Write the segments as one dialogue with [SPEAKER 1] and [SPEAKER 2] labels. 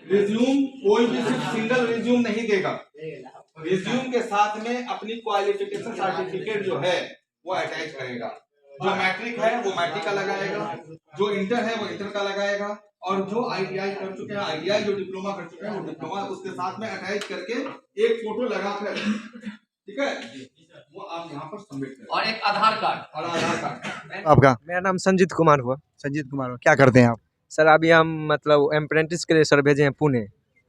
[SPEAKER 1] Resume कोई भी सिर्फ सिंगल रिज्यूम नहीं देगा, रिज्यूम के साथ में अपनी क्वालिफिकेशन सर्टिफिकेट जो है वो अटैच करेगा। जो मैट्रिक है वो मैट्रिक का लगाएगा, जो इंटर है वो इंटर का लगाएगा, और जो आईटीआई कर चुके हैं, आईटीआई जो डिप्लोमा कर चुके हैं वो डिप्लोमा उसके साथ में अटैच करके एक फोटो लगा कर, ठीक है, वो आप यहाँ पर सबमिट करें।
[SPEAKER 2] और एक आधार कार्ड।
[SPEAKER 3] आपका?
[SPEAKER 4] मेरा नाम संजीत कुमार हुआ।
[SPEAKER 3] संजीत कुमार हो, क्या करते हैं आप?
[SPEAKER 4] सर अभी हम मतलब अप्रेंटिस के लिए सर भेजे हैं पुणे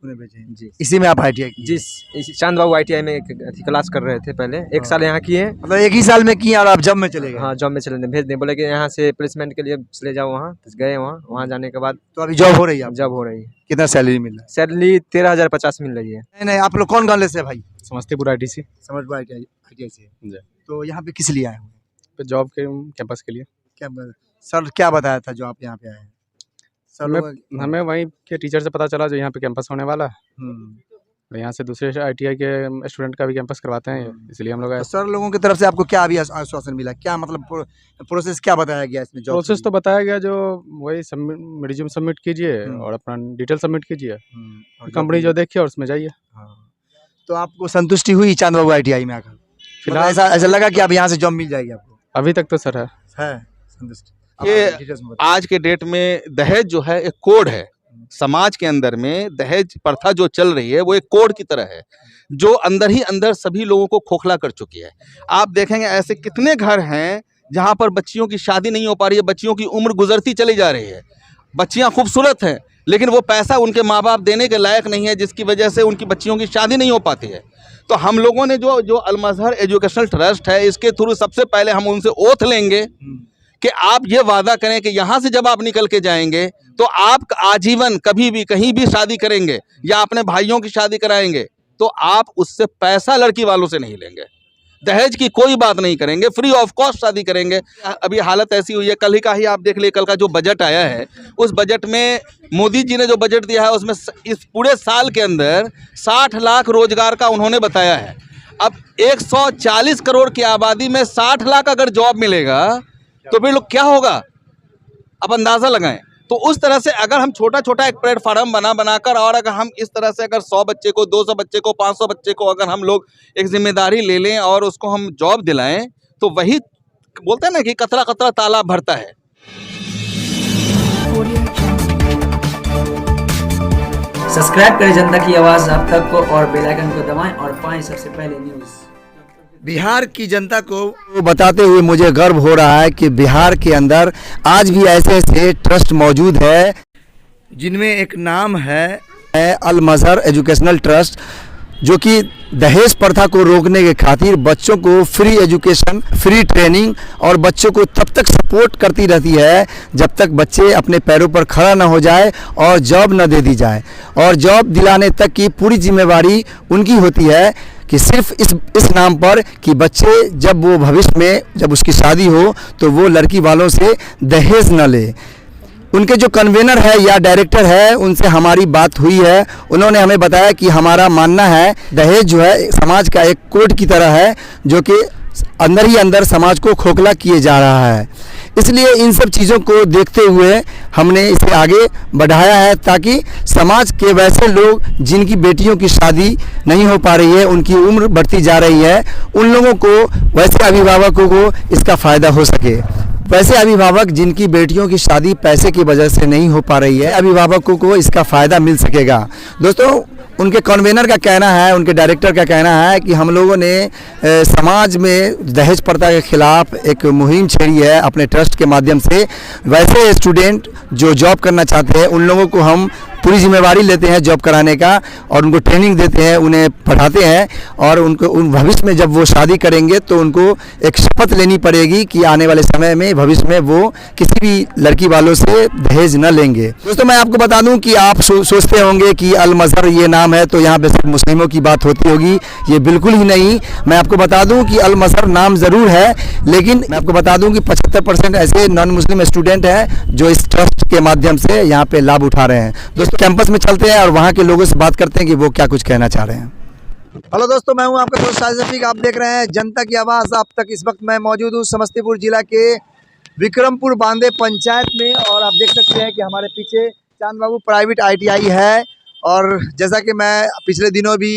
[SPEAKER 3] भेजे हैं
[SPEAKER 4] जी।
[SPEAKER 3] इसी में आप आईटीआई की?
[SPEAKER 4] जिस चांद बाबू ITI में एक क्लास कर रहे थे पहले, एक साल यहाँ किए।
[SPEAKER 3] मतलब एक ही साल में किए और आप जॉब में चले गए?
[SPEAKER 4] हाँ जॉब में चले गए, भेज दें, बोले कि यहाँ से प्लेसमेंट के लिए चले जाओ वहाँ, तो गए वहाँ जाने के बाद
[SPEAKER 3] तो अभी जॉब हो रही है?
[SPEAKER 4] जॉब हो रही है।
[SPEAKER 3] कितना सैलरी मिल रहा है?
[SPEAKER 4] सैलरी 13,050 मिल रही है।
[SPEAKER 3] नहीं, आप लोग कौन कॉलेज से भाई?
[SPEAKER 5] समस्तीपुर ITC
[SPEAKER 3] समझ ITI से।
[SPEAKER 5] जी।
[SPEAKER 3] तो यहाँ पे किस लिए आए हुए?
[SPEAKER 5] पे जॉब के कैंपस के लिए।
[SPEAKER 3] क्या सर क्या बताया था जो आप यहाँ पे आए हैं?
[SPEAKER 5] हमें वहीं के टीचर से पता चला जो यहाँ पे कैंपस होने वाला है, और यहाँ से दूसरे ITI के स्टूडेंट का भी कैंपस करवाते हैं, इसलिए हम लोग आए।
[SPEAKER 3] तो सर लोगों की तरफ से आपको क्या अभी आश्वासन मिला? क्या मतलब प्रोसेस क्या बताया गया इसमें? जॉब
[SPEAKER 5] प्रोसेस तो बताया गया, जो वही रिज्यूम सबमिट कीजिए और अपना डिटेल सबमिट कीजिए, कंपनी जो देखिए और उसमें जाइए।
[SPEAKER 3] तो आपको संतुष्टि हुई चांद बाबू ITI में आकर?
[SPEAKER 5] फिलहाल
[SPEAKER 3] ऐसा लगा कि अब यहाँ से जॉब मिल जाएगी आपको?
[SPEAKER 5] अभी तक तो सर है
[SPEAKER 3] संतुष्टि।
[SPEAKER 1] ये आज के डेट में दहेज जो है एक कोड है, समाज के अंदर में दहेज प्रथा जो चल रही है वो एक कोड की तरह है, जो अंदर ही अंदर सभी लोगों को खोखला कर चुकी है। आप देखेंगे ऐसे कितने घर हैं जहां पर बच्चियों की शादी नहीं हो पा रही है, बच्चियों की उम्र गुजरती चली जा रही है, बच्चियां खूबसूरत हैं लेकिन वो पैसा उनके माँ बाप देने के लायक नहीं है, जिसकी वजह से उनकी बच्चियों की शादी नहीं हो पाती है। तो हम लोगों ने जो अल मज़हर एजुकेशनल ट्रस्ट है, इसके थ्रू सबसे पहले हम उनसे ओथ लेंगे कि आप ये वादा करें कि यहाँ से जब आप निकल के जाएंगे तो आप आजीवन कभी भी कहीं भी शादी करेंगे या अपने भाइयों की शादी कराएंगे तो आप उससे पैसा लड़की वालों से नहीं लेंगे, दहेज की कोई बात नहीं करेंगे, फ्री ऑफ कॉस्ट शादी करेंगे। अभी हालत ऐसी हुई है, कल ही का ही आप देख लिए, कल का जो बजट आया है उस बजट में मोदी जी ने जो बजट दिया है उसमें इस पूरे साल के अंदर 60 लाख रोजगार का उन्होंने बताया है। अब 140 करोड़ की आबादी में 60 लाख अगर जॉब मिलेगा तो फिर लोग क्या होगा, अब अंदाज़ा लगाएं। तो उस तरह से अगर हम छोटा छोटा एक प्लेटफार्म बनाकर, और अगर हम इस तरह से अगर 100 बच्चे को, 200 बच्चे को, 500 बच्चे को अगर हम लोग एक जिम्मेदारी ले लें और उसको हम जॉब दिलाएं, तो वही बोलते हैं ना कि कतरा कतरा तालाब भरता है।
[SPEAKER 2] सब्सक्राइब करें जनता की आवाज़ आप तक को, और बेल आइकन को दबाएं और पाएं सबसे पहले न्यूज़।
[SPEAKER 3] बिहार की जनता को बताते हुए मुझे गर्व हो रहा है कि बिहार के अंदर आज भी ऐसे ऐसे ट्रस्ट मौजूद है जिनमें एक नाम है अल मज़हर एजुकेशनल ट्रस्ट, जो कि दहेज प्रथा को रोकने के खातिर बच्चों को फ्री एजुकेशन, फ्री ट्रेनिंग और बच्चों को तब तक सपोर्ट करती रहती है जब तक बच्चे अपने पैरों पर खड़ा ना हो जाए और जॉब न दे दी जाए। और जॉब दिलाने तक की पूरी जिम्मेवारी उनकी होती है कि सिर्फ इस नाम पर कि बच्चे जब वो भविष्य में जब उसकी शादी हो तो वो लड़की वालों से दहेज न ले। उनके जो कन्वेनर है या डायरेक्टर है उनसे हमारी बात हुई है, उन्होंने हमें बताया कि हमारा मानना है दहेज जो है समाज का एक कोड की तरह है जो कि अंदर ही अंदर समाज को खोखला किए जा रहा है। इसलिए इन सब चीज़ों को देखते हुए हमने इसे आगे बढ़ाया है ताकि समाज के वैसे लोग जिनकी बेटियों की शादी नहीं हो पा रही है, उनकी उम्र बढ़ती जा रही है, उन लोगों को, वैसे अभिभावकों को इसका फ़ायदा हो सके। वैसे अभिभावक जिनकी बेटियों की शादी पैसे की वजह से नहीं हो पा रही है, अभिभावकों को इसका फ़ायदा मिल सकेगा। दोस्तों उनके कन्वेनर का कहना है, उनके डायरेक्टर का कहना है कि हम लोगों ने समाज में दहेज प्रथा के खिलाफ एक मुहिम छेड़ी है अपने ट्रस्ट के माध्यम से। वैसे स्टूडेंट जो जॉब करना चाहते हैं उन लोगों को हम पूरी जिम्मेवारी लेते हैं जॉब कराने का, और उनको ट्रेनिंग देते हैं, उन्हें पढ़ाते हैं, और उनको उन भविष्य में जब वो शादी करेंगे तो उनको एक शपथ लेनी पड़ेगी कि आने वाले समय में भविष्य में वो किसी भी लड़की वालों से दहेज न लेंगे। दोस्तों मैं आपको बता दूं कि आप सोचते होंगे कि अल मज़हर ये नाम है तो यहाँ पे सिर्फ मुस्लिमों की बात होती होगी, ये बिल्कुल ही नहीं। मैं आपको बता दूं कि अल मज़हर नाम ज़रूर है, लेकिन मैं आपको बता दूं कि 75% ऐसे नॉन मुस्लिम स्टूडेंट हैं जो इस ट्रस्ट के माध्यम से यहाँ पे लाभ उठा रहे हैं। दोस्तों कैंपस में चलते हैं और वहाँ के लोगों से बात करते हैं कि वो क्या कुछ कहना चाह रहे हैं। हेलो दोस्तों, मैं हूँ आपका दोस्त साजिद रफीक, आप देख रहे हैं जनता की आवाज़ आप तक। इस वक्त मैं मौजूद हूँ समस्तीपुर जिला के विक्रमपुर बांदे पंचायत में, और आप देख सकते हैं कि हमारे पीछे चांद बाबू प्राइवेट ITI है और जैसा कि मैं पिछले दिनों भी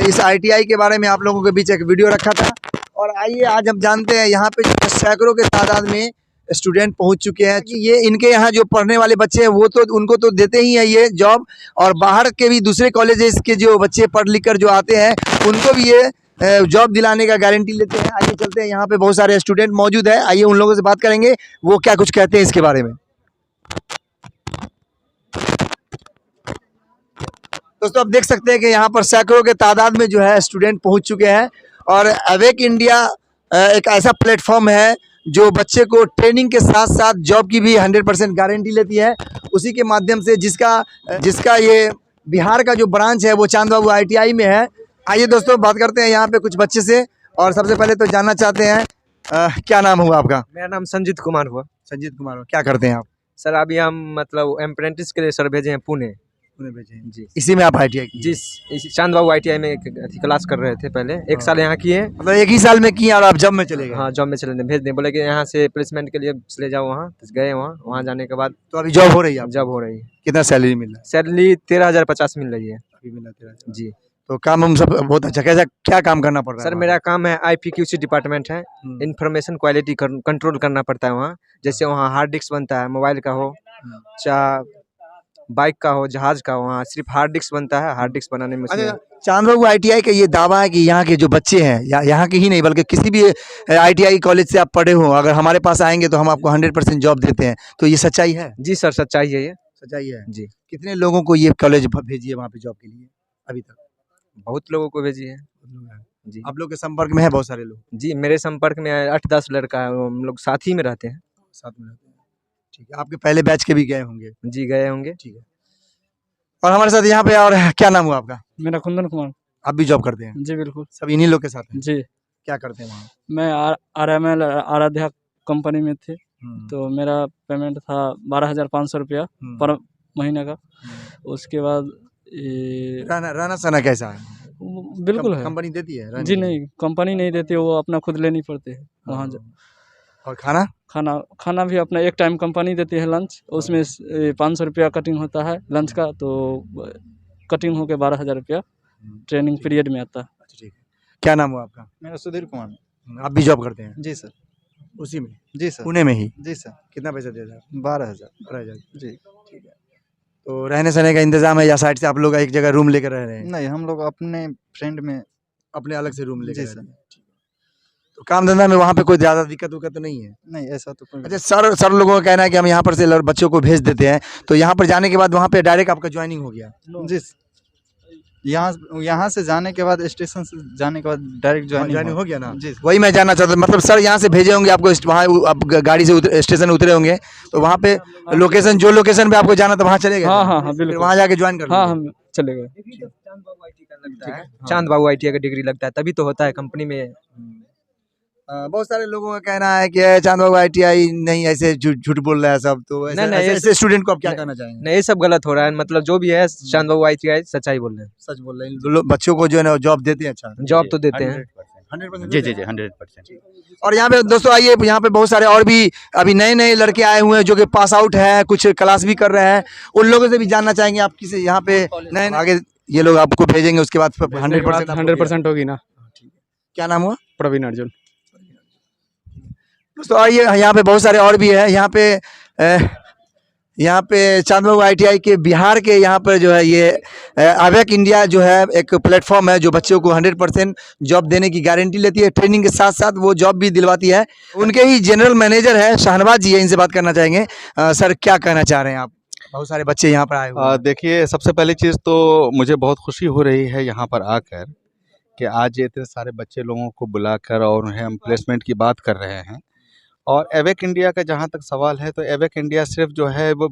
[SPEAKER 3] इस ITI के बारे में आप लोगों के बीच एक वीडियो रखा था, और आइए आज हम जानते हैं यहाँ पे सैकड़ों के तादाद में स्टूडेंट पहुँच चुके हैं कि ये इनके यहाँ जो पढ़ने वाले बच्चे हैं वो तो उनको तो देते ही हैं ये जॉब, और बाहर के भी दूसरे कॉलेजेस के जो बच्चे पढ़ लिख कर जो आते हैं उनको भी ये जॉब दिलाने का गारंटी लेते हैं। आइए चलते हैं, यहाँ पे बहुत सारे स्टूडेंट मौजूद हैं, आइए उन लोगों से बात करेंगे वो क्या कुछ कहते हैं इसके बारे में। दोस्तों आप देख सकते हैं कि यहाँ पर सैकड़ों के तादाद में जो है स्टूडेंट पहुँच चुके हैं, और अवेक इंडिया एक ऐसा प्लेटफॉर्म है जो बच्चे को ट्रेनिंग के साथ साथ जॉब की भी 100% गारंटी लेती है। उसी के माध्यम से जिसका ये बिहार का जो ब्रांच है वो चांद बाबू ITI में है। आइए दोस्तों बात करते हैं यहाँ पे कुछ बच्चे से, और सबसे पहले तो जानना चाहते हैं क्या नाम हुआ आपका?
[SPEAKER 4] मेरा नाम संजीत कुमार हुआ।
[SPEAKER 3] संजीत कुमार, क्या करते हैं आप?
[SPEAKER 4] सर अभी हम मतलब अप्रेंटिस के लिए सर भेजे हैं पुणे। जी
[SPEAKER 3] इसी में आप ITI की?
[SPEAKER 4] जी चांद बाबू ITI में क्लास कर रहे थे पहले, 1 साल यहाँ किए।
[SPEAKER 3] मतलब एक ही साल में किए और आप जॉब में चले गए?
[SPEAKER 4] हाँ जॉब में चले गए, भेज दें बोले कि यहाँ से प्लेसमेंट के लिए चले जाओ वहाँ, तो गए वहाँ जाने के बाद
[SPEAKER 3] तो अभी जॉब हो रही है आपकी?
[SPEAKER 4] जॉब हो रही है।
[SPEAKER 3] कितना सैलरी मिल रहा है?
[SPEAKER 4] सैलरी 13,050 मिल रही है
[SPEAKER 3] अभी मिला 13,000।
[SPEAKER 4] जी।
[SPEAKER 3] तो काम हम सब बहुत अच्छा, कैसा क्या काम करना पड़ रहा है?
[SPEAKER 4] सर मेरा काम है IPQC डिपार्टमेंट है, इंफॉर्मेशन क्वालिटी कंट्रोल करना पड़ता है वहाँ। जैसे वहाँ हार्ड डिस्क बनता है, मोबाइल का हो चाहे बाइक का हो जहाज का, वहाँ सिर्फ हार्ड डिस्क बनता है। हार्ड डिस्क बनाने में
[SPEAKER 3] चांद बाबू ITI का ये दावा है कि यहाँ के जो बच्चे हैं या यहाँ के ही नहीं बल्कि किसी भी ITI कॉलेज से आप पढ़े हो, अगर हमारे पास आएंगे तो हम आपको 100% जॉब देते हैं, तो ये सच्चाई है?
[SPEAKER 4] जी सर सच्चाई है, ये
[SPEAKER 3] सच्चाई है
[SPEAKER 4] जी।
[SPEAKER 3] कितने लोगों को ये कॉलेज भेजी है वहाँ पे जॉब के लिए अभी तक?
[SPEAKER 4] बहुत लोगों को भेजी है जी।
[SPEAKER 3] आप लोग के संपर्क में है बहुत सारे लोग?
[SPEAKER 4] जी मेरे संपर्क में 8-10 लड़का है, हम लोग साथ ही में रहते हैं।
[SPEAKER 3] साथ में रहते हैं, ठीक है। आपके पहले बैच के भी गए होंगे?
[SPEAKER 4] जी गए होंगे।
[SPEAKER 3] ठीक है। और हमारे साथ यहाँ पे, और क्या नाम हुआ आपका?
[SPEAKER 5] मेरा कुंदन कुमार।
[SPEAKER 3] आप भी जॉब करते हैं?
[SPEAKER 5] जी बिल्कुल।
[SPEAKER 3] सब इन्हीं लोग के साथ हैं?
[SPEAKER 5] जी।
[SPEAKER 3] क्या करते हैं वहाँ?
[SPEAKER 5] मैं RML आराध्या कंपनी में थे, तो मेरा पेमेंट था 12,500 रुपया पर महीने का। उसके बाद
[SPEAKER 3] रहना सहना कैसा है?
[SPEAKER 5] बिल्कुल है।
[SPEAKER 3] कंपनी देती है?
[SPEAKER 5] जी नहीं, कंपनी नहीं देती, वो अपना खुद लेनी पड़ती है वहाँ।
[SPEAKER 3] और खाना
[SPEAKER 5] भी अपना एक टाइम कंपनी देती है लंच, उसमें 500 रुपया कटिंग होता है लंच का, तो कटिंग होकर 12,000 रुपया ट्रेनिंग पीरियड में आता है।
[SPEAKER 3] ठीक है। क्या नाम हुआ आपका?
[SPEAKER 6] मेरा सुधीर कुमार।
[SPEAKER 3] आप भी जॉब करते हैं?
[SPEAKER 6] जी सर।
[SPEAKER 3] उसी में?
[SPEAKER 6] जी सर।
[SPEAKER 3] पुणे में ही?
[SPEAKER 6] जी सर।
[SPEAKER 3] कितना पैसा देता है?
[SPEAKER 6] 12,000।
[SPEAKER 3] 12,000।
[SPEAKER 6] जी
[SPEAKER 3] ठीक है। तो रहने सहने का इंतजाम है या साइड से आप लोग एक जगह रूम लेकर रह रहे हैं?
[SPEAKER 6] नहीं, हम लोग अपने फ्रेंड में
[SPEAKER 3] अपने अलग से रूम लेकर?
[SPEAKER 6] जी सर।
[SPEAKER 3] तो काम धंधा में वहाँ पे कोई ज़्यादा दिक्कत उक्कत तो नहीं है?
[SPEAKER 6] नहीं ऐसा तो कोई।
[SPEAKER 3] अच्छा, सर लोगों का कहना है कि हम यहाँ पर से बच्चों को भेज देते हैं, तो यहाँ पर जाने के बाद वहाँ पे डायरेक्ट आपका ज्वाइनिंग हो गया?
[SPEAKER 6] जी यहाँ से जाने के बाद, स्टेशन से जाने के बाद डायरेक्ट ज्वाइनिंग
[SPEAKER 3] हो गया ना?
[SPEAKER 6] जी।
[SPEAKER 3] वही मैं जानना चाहता था, मतलब सर यहाँ से भेजे होंगे आपको, वहाँ आप गाड़ी से स्टेशन उतरे होंगे, तो वहाँ पे लोकेशन, जो लोकेशन पे आपको जाना था वहाँ चले गए?
[SPEAKER 5] हाँ बिल्कुल।
[SPEAKER 3] वहाँ जाके ज्वाइन कर?
[SPEAKER 5] हाँ हम चले गए।
[SPEAKER 4] चांद बाबू ITI का डिग्री लगता है तभी तो होता है कंपनी में।
[SPEAKER 3] बहुत सारे लोगों का कहना है कि चांद बाबू ITI नहीं, ऐसे झूठ बोल रहा है सब, तो ऐसे स्टूडेंट को आप क्या कहना चाहेंगे?
[SPEAKER 4] नहीं ये सब गलत हो रहा है, मतलब जो भी है चांद बाबू ITI सच्चाई बोल रहे हैं।
[SPEAKER 3] सच बोल रहे हैं बच्चों को जो है ना जॉब देते हैं? अच्छा,
[SPEAKER 4] जॉब तो देते हैं
[SPEAKER 3] 100%?
[SPEAKER 1] जी 100%।
[SPEAKER 3] और यहाँ पे दोस्तों आइए, यहाँ पे बहुत सारे और भी अभी नए लड़के आए हुए हैं जो कि पास आउट है, कुछ क्लास भी कर रहे हैं, उन लोगों से भी जानना चाहेंगे आप किसी यहाँ पे नए आगे ये लोग आपको भेजेंगे, उसके बाद
[SPEAKER 5] 100% होगी ना।
[SPEAKER 3] क्या नाम हुआ?
[SPEAKER 5] प्रवीण अर्जुन।
[SPEAKER 3] दोस्तों आइए, यहाँ पे बहुत सारे और भी है। यहाँ पे चांद बाबू ITI के बिहार के यहाँ पर जो है ये अवेक इंडिया जो है एक प्लेटफॉर्म है जो बच्चों को 100% जॉब देने की गारंटी लेती है, ट्रेनिंग के साथ साथ वो जॉब भी दिलवाती है। उनके ही जनरल मैनेजर है शाहनवाज जी है, इनसे बात करना चाहेंगे। सर क्या कहना चाह रहे हैं आप? बहुत सारे बच्चे यहाँ पर आए हुए हैं।
[SPEAKER 1] देखिए, सबसे पहली चीज़ तो मुझे बहुत खुशी हो रही है यहाँ पर आकर कि आज इतने सारे बच्चे लोगों को बुलाकर और उन्हें हम प्लेसमेंट की बात कर रहे हैं। और एवेक इंडिया का जहाँ तक सवाल है, तो एवेक इंडिया सिर्फ जो है वो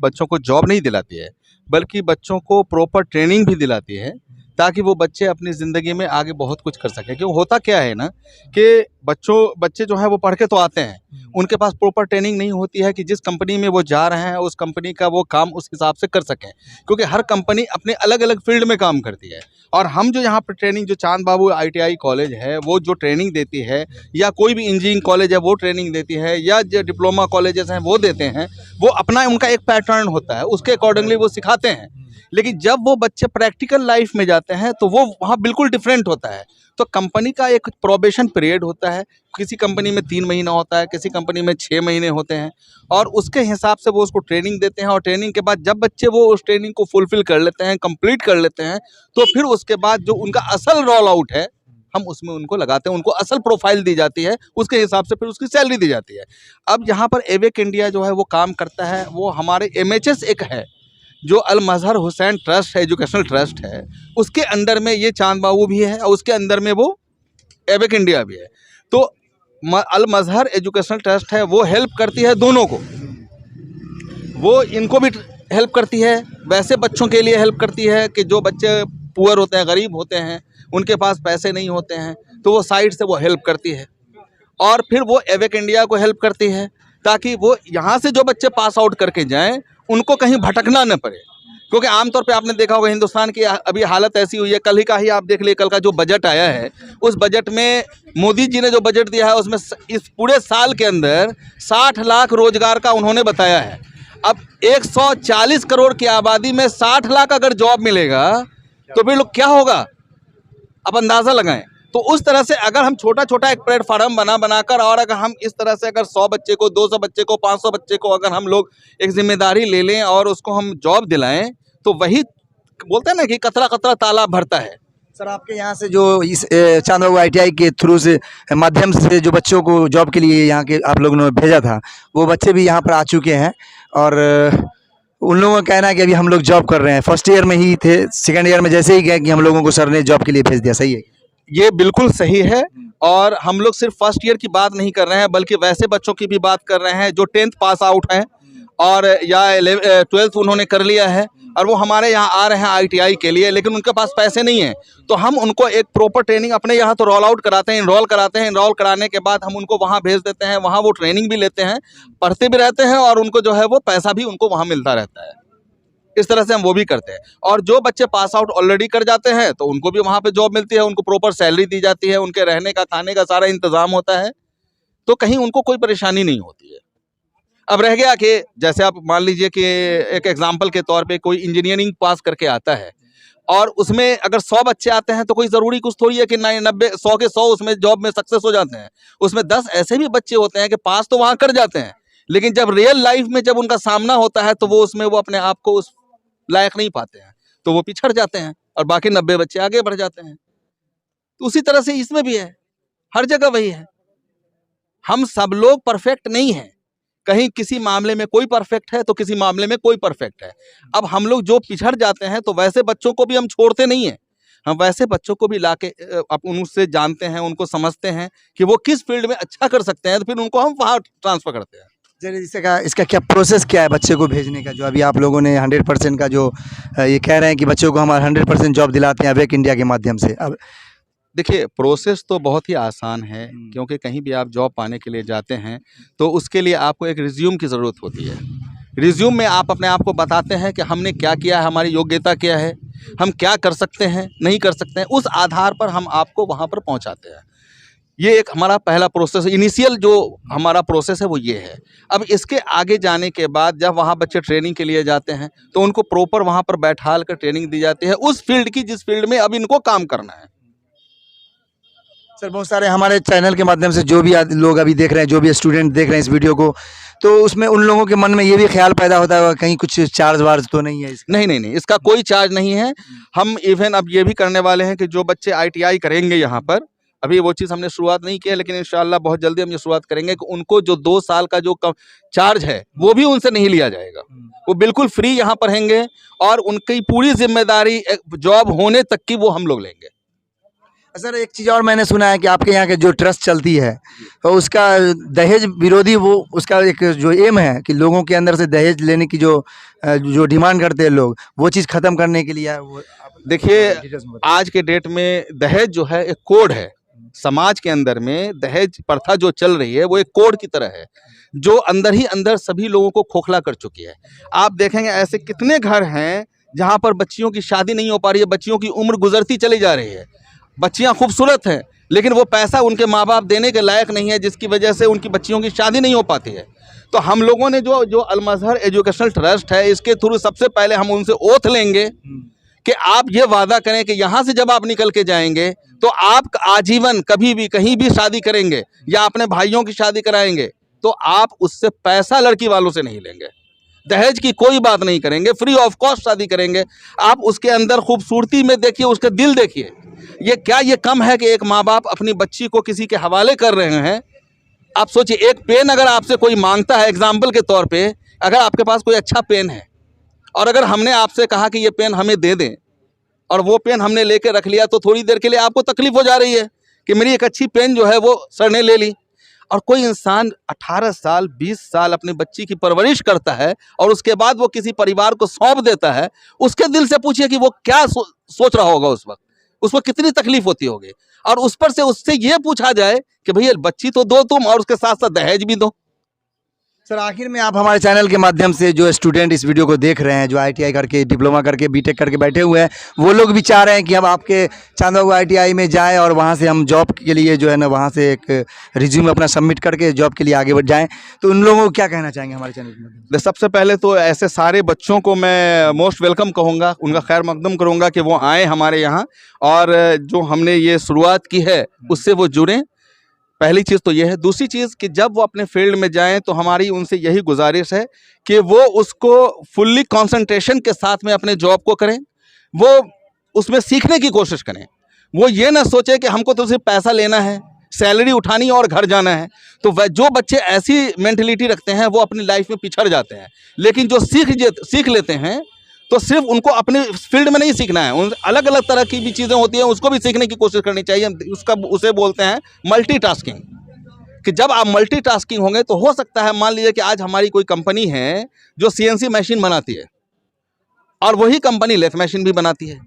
[SPEAKER 1] बच्चों को जॉब नहीं दिलाती है, बल्कि बच्चों को प्रॉपर ट्रेनिंग भी दिलाती है, ताकि वो बच्चे अपनी ज़िंदगी में आगे बहुत कुछ कर सकें। क्यों होता क्या है ना कि बच्चे जो हैं वो पढ़ के तो आते हैं, उनके पास प्रॉपर ट्रेनिंग नहीं होती है कि जिस कंपनी में वो जा रहे हैं उस कंपनी का वो काम उस हिसाब से कर सकें, क्योंकि हर कंपनी अपने अलग अलग फील्ड में काम करती है। और हम जो यहाँ पर ट्रेनिंग, जो चांद बाबू ITI कॉलेज है वो जो ट्रेनिंग देती है, या कोई भी इंजीनियरिंग कॉलेज है वो ट्रेनिंग देती है, या जो डिप्लोमा कॉलेजेस हैं वो देते हैं, वो अपना उनका एक पैटर्न होता है, उसके अकॉर्डिंगली वो सिखाते हैं। लेकिन जब वो बच्चे प्रैक्टिकल लाइफ में जाते हैं तो वो वहाँ बिल्कुल डिफरेंट होता है। तो कंपनी का एक प्रोबेशन पीरियड होता है, किसी कंपनी में 3 महीना होता है, किसी कंपनी में 6 महीने होते हैं, और उसके हिसाब से वो उसको ट्रेनिंग देते हैं। और ट्रेनिंग के बाद जब बच्चे वो उस ट्रेनिंग को फुलफिल कर लेते हैं, कंप्लीट कर लेते हैं, तो फिर उसके बाद जो उनका असल रोल आउट है हम उसमें उनको लगाते हैं, उनको असल प्रोफाइल दी जाती है, उसके हिसाब से फिर उसकी सैलरी दी जाती है। अब यहाँ पर एवेक इंडिया जो है वो काम करता है, वो हमारे MHS एक है जो अल मजहर हुसैन ट्रस्ट है, एजुकेशनल ट्रस्ट है, उसके अंडर में ये चांद बाबू भी है और उसके अंदर में वो एवेक इंडिया भी है। तो अल मजहर एजुकेशनल ट्रस्ट है, वो हेल्प करती है दोनों को, वो इनको भी हेल्प करती है, वैसे बच्चों के लिए हेल्प करती है कि जो बच्चे पुअर होते हैं, गरीब होते हैं, उनके पास पैसे नहीं होते हैं, तो वो साइड से वो हेल्प करती है। और फिर वो एवेक इंडिया को हेल्प करती है ताकि वो यहाँ से जो बच्चे पास आउट करके जाएं उनको कहीं भटकना न पड़े। क्योंकि आमतौर पे आपने देखा होगा हिंदुस्तान की अभी हालत ऐसी हुई है, कल ही का ही आप देख लिए, कल का जो बजट आया है उस बजट में मोदी जी ने जो बजट दिया है उसमें इस पूरे साल के अंदर 60 लाख रोजगार का उन्होंने बताया है। अब 140 करोड़ की आबादी में 60 लाख अगर जॉब मिलेगा तो फिर लोग क्या होगा, अब अंदाज़ा लगाएं। तो उस तरह से अगर हम छोटा छोटा एक प्लेटफार्म बनाकर और अगर हम इस तरह से अगर 100 बच्चे को, 200 बच्चे को, 500 बच्चे को अगर हम लोग एक जिम्मेदारी ले लें और उसको हम जॉब दिलाएं, तो वही बोलते हैं ना कि कतरा कतरा तालाब भरता है।
[SPEAKER 3] सर आपके यहाँ से जो इस चांद बाबू ITI के थ्रू से माध्यम से जो बच्चों को जॉब के लिए यहाँ के आप लोगों ने भेजा था, वो बच्चे भी यहाँ पर आ चुके हैं और उन लोगों का कहना है कि अभी हम लोग जॉब कर रहे हैं। फर्स्ट ईयर में ही थे, सेकंड ईयर में जैसे ही गए कि हम लोगों को सर ने जॉब के लिए भेज दिया। सही है?
[SPEAKER 1] ये बिल्कुल सही है। और हम लोग सिर्फ फर्स्ट ईयर की बात नहीं कर रहे हैं, बल्कि वैसे बच्चों की भी बात कर रहे हैं जो 10th पास आउट हैं और या 12th उन्होंने कर लिया है और वो हमारे यहाँ आ रहे हैं ITI के लिए, लेकिन उनके पास पैसे नहीं हैं। तो हम उनको एक प्रॉपर ट्रेनिंग अपने यहाँ तो रोल आउट कराते हैं, इनरोल कराते हैं। इनरोल कराने के बाद हम उनको वहाँ भेज देते हैं, वहाँ वो ट्रेनिंग भी लेते हैं, पढ़ते भी रहते हैं और उनको जो है वो पैसा भी उनको वहाँ मिलता रहता है। इस तरह से हम वो भी करते हैं। और जो बच्चे पास आउट ऑलरेडी कर जाते हैं तो उनको भी वहाँ पे जॉब मिलती है, उनको प्रॉपर सैलरी दी जाती है, उनके रहने का, खाने का सारा इंतजाम होता है, तो कहीं उनको कोई परेशानी नहीं होती है। अब रह गया कि जैसे आप मान लीजिए कि एक एग्जाम्पल के तौर पे कोई इंजीनियरिंग पास करके आता है और उसमें अगर 100 बच्चे आते हैं तो कोई ज़रूरी कुछ थोड़ी है कि 90 100 के 100 उसमें जॉब में सक्सेस हो जाते हैं। उसमें 10 ऐसे भी बच्चे होते हैं कि पास तो वहाँ कर जाते हैं, लेकिन जब रियल लाइफ में जब उनका सामना होता है तो वो उसमें वो अपने आप को उस लायक नहीं पाते हैं, तो वो पिछड़ जाते हैं और बाकी 90 बच्चे आगे बढ़ जाते हैं। तो उसी तरह से इसमें भी है, हर जगह वही है। हम सब लोग परफेक्ट नहीं हैं, कहीं किसी मामले में कोई परफेक्ट है तो किसी मामले में कोई परफेक्ट है। अब हम लोग जो पिछड़ जाते हैं तो वैसे बच्चों को भी हम छोड़ते नहीं हैं, हम वैसे बच्चों को भी लाके उनसे जानते हैं, उनको समझते हैं कि वो किस फील्ड में अच्छा कर सकते हैं, तो फिर उनको हम वहाँ ट्रांसफ़र करते हैं।
[SPEAKER 3] जैसे इसका क्या प्रोसेस क्या है बच्चे को भेजने का? जो अभी आप लोगों ने 100% का जो ये कह रहे हैं कि बच्चों को हम 100% जॉब दिलाते हैं एवेक इंडिया के माध्यम से। अब
[SPEAKER 1] देखिए, प्रोसेस तो बहुत ही आसान है, क्योंकि कहीं भी आप जॉब पाने के लिए जाते हैं तो उसके लिए आपको एक रिज्यूम की ज़रूरत होती है। रिज्यूम में आप अपने आप को बताते हैं कि हमने क्या किया है, हमारी योग्यता क्या है, हम क्या कर सकते हैं, नहीं कर सकते हैं, उस आधार पर हम आपको वहाँ पर पहुँचाते हैं। ये एक हमारा पहला प्रोसेस, इनिशियल जो हमारा प्रोसेस है वो ये है। अब इसके आगे जाने के बाद जब वहाँ बच्चे ट्रेनिंग के लिए जाते हैं तो उनको प्रॉपर वहाँ पर बैठाल कर ट्रेनिंग दी जाती है उस फील्ड की जिस फील्ड में अब इनको काम करना है।
[SPEAKER 3] सर बहुत सारे हमारे चैनल के माध्यम से जो भी लोग अभी देख रहे हैं, जो भी स्टूडेंट देख रहे हैं इस वीडियो को, तो उसमें उन लोगों के मन में ये भी ख्याल पैदा होता है कहीं कुछ चार्ज वार्ज तो नहीं है इसका?
[SPEAKER 1] नहीं, इसका कोई चार्ज नहीं है। हम इवन अब ये भी करने वाले हैं कि जो बच्चे ITI करेंगे यहाँ पर, अभी वो चीज़ हमने शुरुआत नहीं की है, लेकिन इंशाल्लाह बहुत जल्दी हम ये शुरुआत करेंगे कि उनको जो 2 साल का जो चार्ज है वो भी उनसे नहीं लिया जाएगा। वो बिल्कुल फ्री यहाँ पर रहेंगे और उनकी पूरी जिम्मेदारी जॉब होने तक की वो हम लोग लेंगे।
[SPEAKER 3] सर एक चीज़ और मैंने सुना है कि आपके यहाँ के जो ट्रस्ट चलती है तो उसका दहेज विरोधी, वो उसका एक जो एम है कि लोगों के अंदर से दहेज लेने की जो डिमांड करते हैं लोग, वो चीज़ ख़त्म करने के लिए वो
[SPEAKER 1] देखिए, आज के डेट में दहेज जो है एक कोड है। समाज के अंदर में दहेज प्रथा जो चल रही है वो एक कोड की तरह है जो अंदर ही अंदर सभी लोगों को खोखला कर चुकी है। आप देखेंगे ऐसे कितने घर हैं जहाँ पर बच्चियों की शादी नहीं हो पा रही है, बच्चियों की उम्र गुजरती चली जा रही है। बच्चियाँ खूबसूरत हैं लेकिन वो पैसा उनके माँ बाप देने के लायक नहीं है, जिसकी वजह से उनकी बच्चियों की शादी नहीं हो पाती है। तो हम लोगों ने जो जो अल मज़हर एजुकेशनल ट्रस्ट है, इसके थ्रू सबसे पहले हम उनसे ओथ लेंगे कि आप ये वादा करें कि यहाँ से जब आप निकल के जाएंगे तो आप आजीवन कभी भी कहीं भी शादी करेंगे या अपने भाइयों की शादी कराएंगे तो आप उससे पैसा लड़की वालों से नहीं लेंगे, दहेज की कोई बात नहीं करेंगे, फ्री ऑफ कॉस्ट शादी करेंगे। आप उसके अंदर खूबसूरती में देखिए, उसका दिल देखिए। ये क्या ये कम है कि एक माँ बाप अपनी बच्ची को किसी के हवाले कर रहे हैं? आप सोचिए, एक पेन अगर आपसे कोई मांगता है, एग्जाम्पल के तौर पे, अगर आपके पास कोई अच्छा पेन है और अगर हमने आपसे कहा कि ये पेन हमें दे दें और वो पेन हमने लेके रख लिया, तो थोड़ी देर के लिए आपको तकलीफ हो जा रही है कि मेरी एक अच्छी पेन जो है वो सर ने ले ली। और कोई इंसान 18 साल 20 साल अपनी बच्ची की परवरिश करता है और उसके बाद वो किसी परिवार को सौंप देता है, उसके दिल से पूछिए कि वो क्या सोच रहा होगा उस वक्त, उसको कितनी तकलीफ होती होगी। और उस पर से उससे ये पूछा जाए कि भैया बच्ची तो दो तुम और उसके साथ साथ दहेज भी दो।
[SPEAKER 3] सर आखिर में आप हमारे चैनल के माध्यम से जो स्टूडेंट इस वीडियो को देख रहे हैं, जो ITI करके डिप्लोमा करके बीटेक करके बैठे हुए हैं, वो लोग भी चाह रहे हैं कि हम आपके चांदबाबू ITI में जाएं और वहां से हम जॉब के लिए जो है ना वहां से एक रिज्यूम अपना सबमिट करके जॉब के लिए आगे बढ़ जाएं, तो उन लोगों को क्या कहना चाहेंगे हमारे चैनल के माध्यम से?
[SPEAKER 1] सबसे पहले तो ऐसे सारे बच्चों को मैं मोस्ट वेलकम कहूँगा, उनका खैर मकदम करूँगा कि वो आएँ हमारे यहाँ और जो हमने ये शुरुआत की है उससे वो जुड़ें। पहली चीज़ तो ये है। दूसरी चीज़ कि जब वो अपने फील्ड में जाएं तो हमारी उनसे यही गुजारिश है कि वो उसको फुल्ली कंसंट्रेशन के साथ में अपने जॉब को करें, वो उसमें सीखने की कोशिश करें। वो ये ना सोचे कि हमको तो सिर्फ पैसा लेना है, सैलरी उठानी और घर जाना है। तो वह जो बच्चे ऐसी मेंटलिटी रखते हैं वो अपनी लाइफ में पिछड़ जाते हैं। लेकिन जो सीख लेते हैं तो सिर्फ उनको अपने फील्ड में नहीं सीखना है, उन अलग अलग तरह की भी चीज़ें होती हैं उसको भी सीखने की कोशिश करनी चाहिए। उसे बोलते हैं मल्टीटास्किंग, कि जब आप मल्टीटास्किंग होंगे तो हो सकता है, मान लीजिए कि आज हमारी कोई कंपनी है जो CNC मशीन बनाती है और वही कंपनी लेथ मशीन भी बनाती है,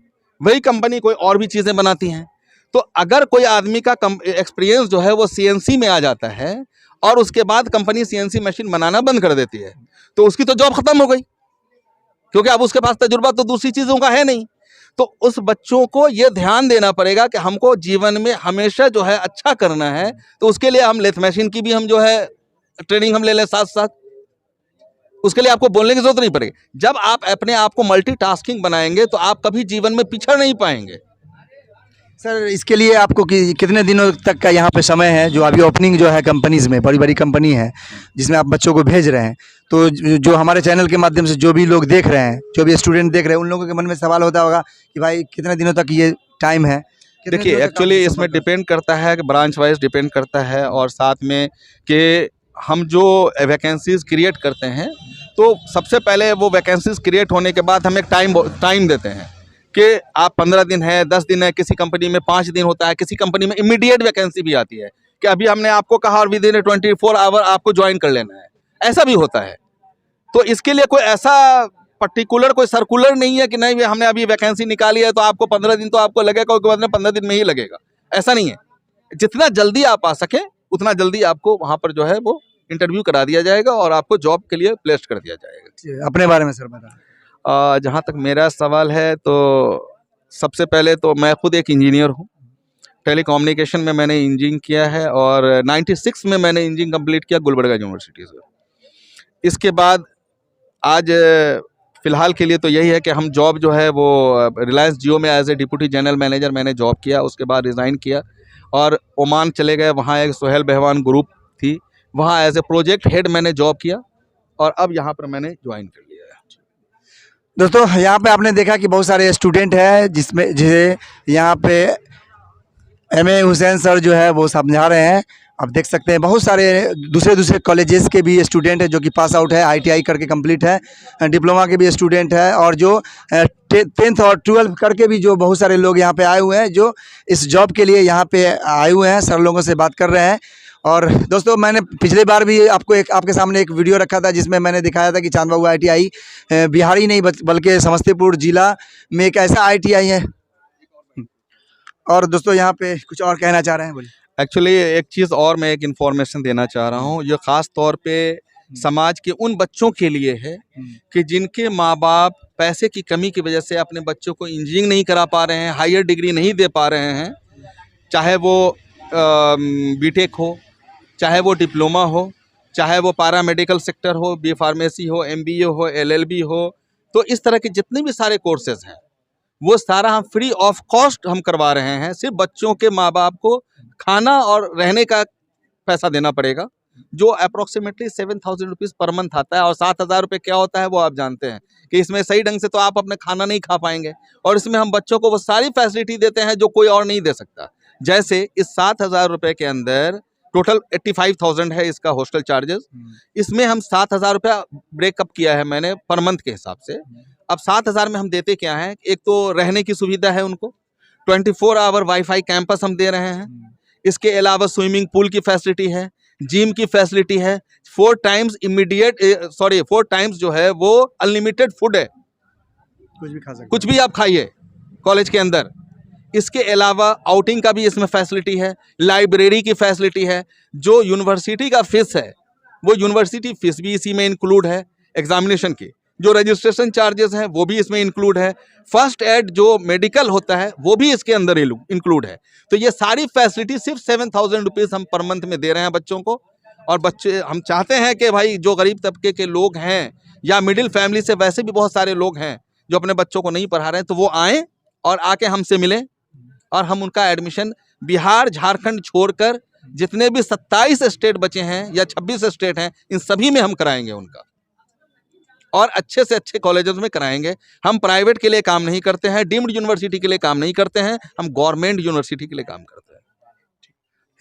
[SPEAKER 1] वही कंपनी कोई और भी चीज़ें बनाती हैं। तो अगर कोई आदमी का एक्सपीरियंस जो है वो CNC में आ जाता है और उसके बाद कंपनी CNC मशीन बनाना बंद कर देती है तो उसकी तो जॉब खत्म हो गई, क्योंकि अब उसके पास तजुर्बा तो दूसरी चीज़ों का है नहीं। तो उस बच्चों को ये ध्यान देना पड़ेगा कि हमको जीवन में हमेशा जो है अच्छा करना है, तो उसके लिए हम लेथ मशीन की भी हम जो है ट्रेनिंग हम ले लें साथ साथ, उसके लिए आपको बोलने की जरूरत नहीं पड़ेगी। जब आप अपने आप को मल्टीटास्किंग बनाएंगे तो आप कभी जीवन में पिछड़ नहीं पाएंगे।
[SPEAKER 3] सर इसके लिए आपको कितने दिनों तक का यहाँ पे समय है? जो अभी ओपनिंग जो है कंपनीज़ में, बड़ी बड़ी कंपनी है जिसमें आप बच्चों को भेज रहे हैं, तो जो हमारे चैनल के माध्यम से जो भी लोग देख रहे हैं, जो भी स्टूडेंट देख रहे हैं, उन लोगों के मन में सवाल होता होगा कि भाई कितने दिनों तक ये टाइम है?
[SPEAKER 1] देखिए एक्चुअली इसमें डिपेंड करता है कि ब्रांच वाइज डिपेंड करता है, और साथ में कि हम जो वैकेंसीज़ क्रिएट करते हैं तो सबसे पहले वो वैकेंसीज़ क्रिएट होने के बाद हम एक टाइम देते हैं कि आप 15 दिन है, 10 दिन है, किसी कंपनी में 5 दिन होता है, किसी कंपनी में इमीडिएट वैकेंसी भी आती है कि अभी हमने आपको कहा और विद इन 24 आवर आपको ज्वाइन कर लेना है, ऐसा भी होता है। तो इसके लिए कोई ऐसा पर्टिकुलर कोई सर्कुलर नहीं है कि नहीं हमने अभी वैकेंसी निकाली है तो आपको 15 दिन तो आपको लगेगा, उसके बाद में 15 दिन में ही लगेगा, ऐसा नहीं है। जितना जल्दी आप आ सकें उतना जल्दी आपको वहाँ पर जो है वो इंटरव्यू करा दिया जाएगा और आपको जॉब के लिए प्लेस कर दिया जाएगा।
[SPEAKER 3] अपने बारे में सर बता।
[SPEAKER 1] जहाँ तक मेरा सवाल है तो सबसे पहले तो मैं खुद एक इंजीनियर हूँ। टेलीकम्युनिकेशन में मैंने इंजीनियरिंग किया है और 96 में मैंने इंजीनियरिंग कंप्लीट किया गुलबर्गा यूनिवर्सिटी से। इसके बाद आज फ़िलहाल के लिए तो यही है कि हम जॉब जो है वो रिलायंस जियो में as a deputy general manager मैंने जॉब किया, उसके बाद रिज़ाइन किया और ओमान चले गए। वहाँ एक सोहेल बहवान ग्रुप थी, वहाँ एज ए प्रोजेक्ट हेड मैंने जॉब किया और अब यहाँ पर मैंने ज्वाइन कर लिया है।
[SPEAKER 3] दोस्तों यहाँ पे आपने देखा कि बहुत सारे स्टूडेंट हैं जिसमें जिसे यहाँ पे MA हुसैन सर जो है वो समझा रहे हैं। आप देख सकते हैं बहुत सारे दूसरे कॉलेजेस के भी स्टूडेंट हैं जो कि पास आउट है, ITI करके कंप्लीट है, डिप्लोमा के भी स्टूडेंट है और जो 10th और 12th करके भी जो बहुत सारे लोग यहाँ पे आए हुए हैं जो इस जॉब के लिए यहाँ पे आए हुए हैं। सर लोगों से बात कर रहे हैं। और दोस्तों मैंने पिछले बार भी आपके सामने एक वीडियो रखा था जिसमें मैंने दिखाया था कि चांदबाबू ITI बिहार ही नहीं बल्कि समस्तीपुर जिला में एक ऐसा ITI है। और दोस्तों यहाँ पे कुछ और कहना चाह रहे हैं, बोलिए।
[SPEAKER 1] एक्चुअली एक चीज़ और मैं एक इन्फॉर्मेशन देना चाह रहा हूँ, जो ख़ास तौर पे समाज के उन बच्चों के लिए है कि जिनके माँ बाप पैसे की कमी की वजह से अपने बच्चों को इंजीनियरिंग नहीं करा पा रहे हैं, हायर डिग्री नहीं दे पा रहे हैं, चाहे वो बीटेक हो चाहे वो डिप्लोमा हो, चाहे वो पैरामेडिकल सेक्टर हो, बी फार्मेसी हो, MBA हो, LLB हो। तो इस तरह के जितने भी सारे कोर्सेज हैं वो सारा हम फ्री ऑफ कॉस्ट हम करवा रहे हैं। सिर्फ बच्चों के माँ बाप को खाना और रहने का पैसा देना पड़ेगा, जो अप्रोक्सीमेटली 7,000 रुपीज़ पर मंथ आता है। और 7,000 रुपये क्या होता है वो आप जानते हैं कि इसमें सही ढंग से तो आप अपने खाना नहीं खा पाएंगे, और इसमें हम बच्चों को वो सारी फैसिलिटी देते हैं जो कोई और नहीं दे सकता। जैसे इस 7,000 रुपये के अंदर टोटल 85,000 है इसका हॉस्टल चार्जेस। इसमें हम 7,000 रुपया ब्रेकअप किया है मैंने पर मंथ के हिसाब से। अब 7,000 में हम देते क्या हैं, एक तो रहने की सुविधा है उनको, 24 आवर वाईफाई कैंपस हम दे रहे हैं। इसके अलावा स्विमिंग पूल की फैसिलिटी है, जिम की फैसिलिटी है, 4 टाइम्स जो है वो अनलिमिटेड फूड है,
[SPEAKER 3] कुछ भी खा सकते
[SPEAKER 1] कुछ भी आप खाइए कॉलेज के अंदर। इसके अलावा आउटिंग का भी इसमें फैसिलिटी है, लाइब्रेरी की फैसिलिटी है। जो यूनिवर्सिटी का फीस है वो यूनिवर्सिटी फीस भी इसी में इंक्लूड है, एग्जामिनेशन की जो रजिस्ट्रेशन चार्जेस हैं वो भी इसमें इंक्लूड है, फर्स्ट एड जो मेडिकल होता है वो भी इसके अंदर इंक्लूड है। तो ये सारी फैसिलिटी सिर्फ 7,000 रुपीज़ हम पर मंथ में दे रहे हैं बच्चों को। और बच्चे हम चाहते हैं कि भाई जो गरीब तबके के लोग हैं या मिडिल फैमिली से वैसे भी बहुत सारे लोग हैं जो अपने बच्चों को नहीं पढ़ा रहे हैं, तो वो आएँ और आके हमसे मिलें और हम उनका एडमिशन बिहार झारखंड छोड़कर जितने भी 27 स्टेट बचे हैं या 26 स्टेट हैं इन सभी में हम कराएंगे उनका, और अच्छे से अच्छे कॉलेजेस में कराएंगे। हम प्राइवेट के लिए काम नहीं करते हैं, डीम्ड यूनिवर्सिटी के लिए काम नहीं करते हैं, हम गवर्नमेंट यूनिवर्सिटी के लिए काम करते हैं।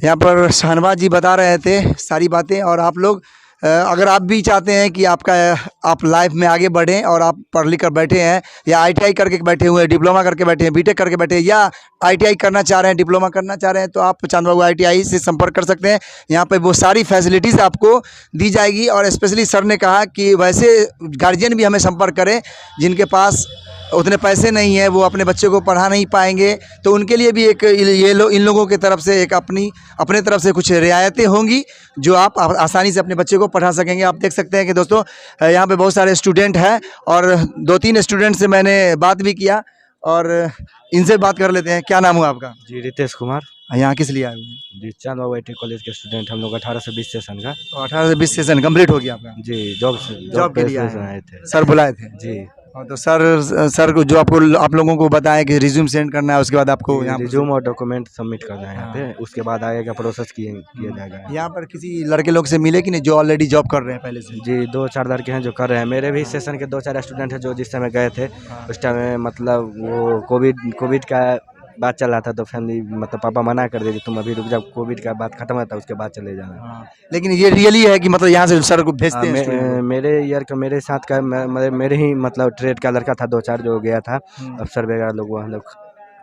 [SPEAKER 3] यहाँ पर शहनवाज जी बता रहे थे सारी बातें। और आप लोग अगर आप भी चाहते हैं कि आप लाइफ में आगे बढ़ें और आप पढ़ लिख कर बैठे हैं या ITI करके बैठे हुए हैं, डिप्लोमा करके बैठे हैं, BTech करके बैठे हैं, या ITI करना चाह रहे हैं, डिप्लोमा करना चाह रहे हैं, तो आप चांद बाबू ITI से संपर्क कर सकते हैं। यहाँ पे वो सारी फैसिलिटीज़ आपको दी जाएगी। और स्पेशली सर ने कहा कि वैसे गार्जियन भी हमें संपर्क करें जिनके पास उतने पैसे नहीं है, वो अपने बच्चे को पढ़ा नहीं पाएंगे, तो उनके लिए भी एक इन लोगों की तरफ से एक अपने तरफ से कुछ रियायतें होंगी जो आप आसानी से अपने बच्चे को पढ़ा सकेंगे। आप देख सकते हैं कि दोस्तों यहाँ पे बहुत सारे स्टूडेंट हैं और 2-3 स्टूडेंट से मैंने बात भी किया और इनसे बात कर लेते हैं। क्या नाम हुआ आपका?
[SPEAKER 7] जी रितेश कुमार।
[SPEAKER 3] यहाँ किस लिए आए हुए हैं?
[SPEAKER 7] जी चांद बाबू ITI कॉलेज के स्टूडेंट हम लोग 18 से 20 सेशन का।
[SPEAKER 3] 18 से 20 सेशन कंप्लीट हो गया आपका?
[SPEAKER 7] जी
[SPEAKER 3] जॉब के लिए
[SPEAKER 7] आए थे,
[SPEAKER 3] सर बुलाए थे
[SPEAKER 7] जी।
[SPEAKER 3] और तो सर को जो आप लोगों को बताया कि रिज्यूम सेंड करना है, उसके बाद आपको यहाँ
[SPEAKER 7] रिज्यूम और डॉक्यूमेंट सबमिट करना है यहाँ पे, उसके बाद आगे का प्रोसेस किया जाएगा।
[SPEAKER 3] यहाँ पर किसी लड़के लोग से मिले कि नहीं जो ऑलरेडी जॉब कर रहे हैं पहले से?
[SPEAKER 7] जी 2-4 लड़के हैं जो कर रहे हैं। मेरे भी सेशन के 2-4 स्टूडेंट हैं जो जिस समय गए थे उस टाइम मतलब वो कोविड का बात चल रहा था, तो फैमिली मतलब पापा मना कर दिए तुम अभी रुक जाओ, कोविड का बात खत्म होता है उसके बाद चले जाना।
[SPEAKER 3] लेकिन ये रियली है कि मतलब यहाँ से सर को भेजते हैं?
[SPEAKER 7] मेरे ईयर का मेरे साथ का मेरे ही मतलब ट्रेड का लड़का था 2-4 जो गया था, अफसर वगैरह लोग वहाँ लोग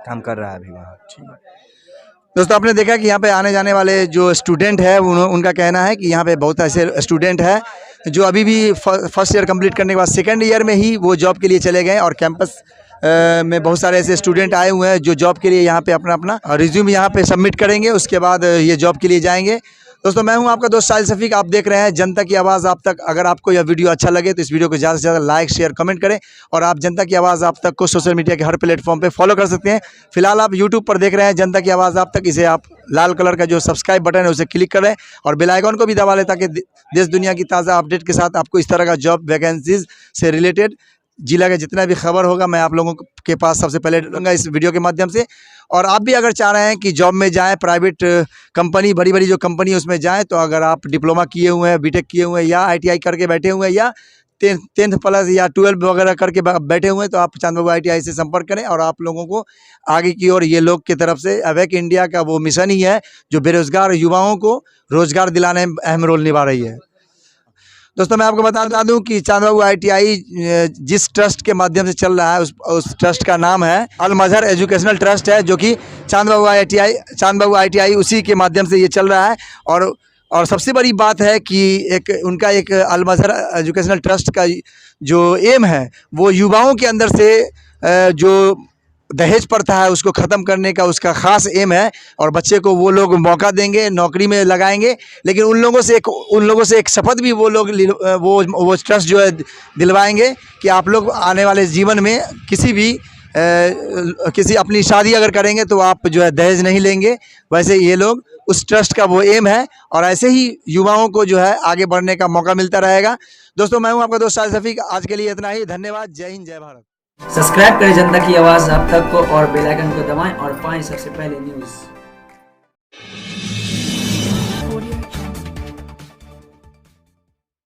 [SPEAKER 7] काम कर रहा है अभी वहाँ।
[SPEAKER 3] दोस्तों आपने देखा कि यहाँ पे आने जाने वाले जो स्टूडेंट है उनका कहना है कि यहाँ पे बहुत ऐसे स्टूडेंट हैं जो अभी भी फर्स्ट ईयर कंप्लीट करने के बाद सेकंड ईयर में ही वो जॉब के लिए चले गए, और कैंपस में बहुत सारे ऐसे स्टूडेंट आए हुए हैं जो जॉब के लिए यहाँ पे अपना रिज्यूम यहाँ पे सबमिट करेंगे, उसके बाद ये जॉब के लिए जाएंगे। दोस्तों मैं हूं आपका दोस्त साहिल शफीक, आप देख रहे हैं जनता की आवाज़ आप तक। अगर आपको यह वीडियो अच्छा लगे तो इस वीडियो को ज़्यादा से ज़्यादा लाइक शेयर कमेंट करें, और आप जनता की आवाज़ आप तक को सोशल मीडिया के हर प्लेटफॉर्म पे फॉलो कर सकते हैं। फिलहाल आप यूट्यूब पर देख रहे हैं जनता की आवाज़ आप तक, इसे आप लाल कलर का जो सब्सक्राइब बटन है उसे क्लिक करें और बेल आइकन को भी दबा लें ताकि देश दुनिया की ताज़ा अपडेट के साथ आपको इस तरह का जॉब वैकेंसीज से रिलेटेड जिला का जितना भी खबर होगा मैं आप लोगों के पास सबसे पहले दूंगा इस वीडियो के माध्यम से। और आप भी अगर चाह रहे हैं कि जॉब में जाएं, प्राइवेट कंपनी बड़ी जो कंपनी है उसमें जाएं, तो अगर आप डिप्लोमा किए हुए हैं, BTech किए हुए हैं, या ITI करके बैठे हुए हैं, या 10th प्लस या 12 वगैरह करके बैठे हुए हैं, तो आप चांद बाबू ITI से संपर्क करें। और आप लोगों को आगे की ओर ये लोग की तरफ से अवेक इंडिया का वो मिशन ही है जो बेरोजगार युवाओं को रोजगार दिलाने में अहम रोल निभा रही है। दोस्तों मैं आपको बता दूं कि चांद बाबू ITI जिस ट्रस्ट के माध्यम से चल रहा है उस ट्रस्ट का नाम है अल मजहर एजुकेशनल ट्रस्ट है, जो कि चांद बाबू ITI उसी के माध्यम से ये चल रहा है। और सबसे बड़ी बात है कि उनका एक अल मजहर एजुकेशनल ट्रस्ट का जो एम है वो युवाओं के अंदर से जो दहेज प्रथा है उसको ख़त्म करने का उसका ख़ास एम है, और बच्चे को वो लोग मौका देंगे, नौकरी में लगाएंगे। लेकिन उन लोगों से एक शपथ भी वो लोग वो ट्रस्ट जो है दिलवाएंगे कि आप लोग आने वाले जीवन में किसी भी किसी अपनी शादी अगर करेंगे तो आप जो है दहेज नहीं लेंगे, वैसे ये लोग उस ट्रस्ट का वो एम है और ऐसे ही युवाओं को जो है आगे बढ़ने का मौका मिलता रहेगा। दोस्तों मैं हूं आपका दोस्त शाहिद शफीक, आज के लिए इतना ही, धन्यवाद, जय हिंद जय भारत।
[SPEAKER 2] सब्सक्राइब करें जनता की आवाज़ आप तक को और बेल आइकन को दबाएं और पाएं सबसे पहले न्यूज़।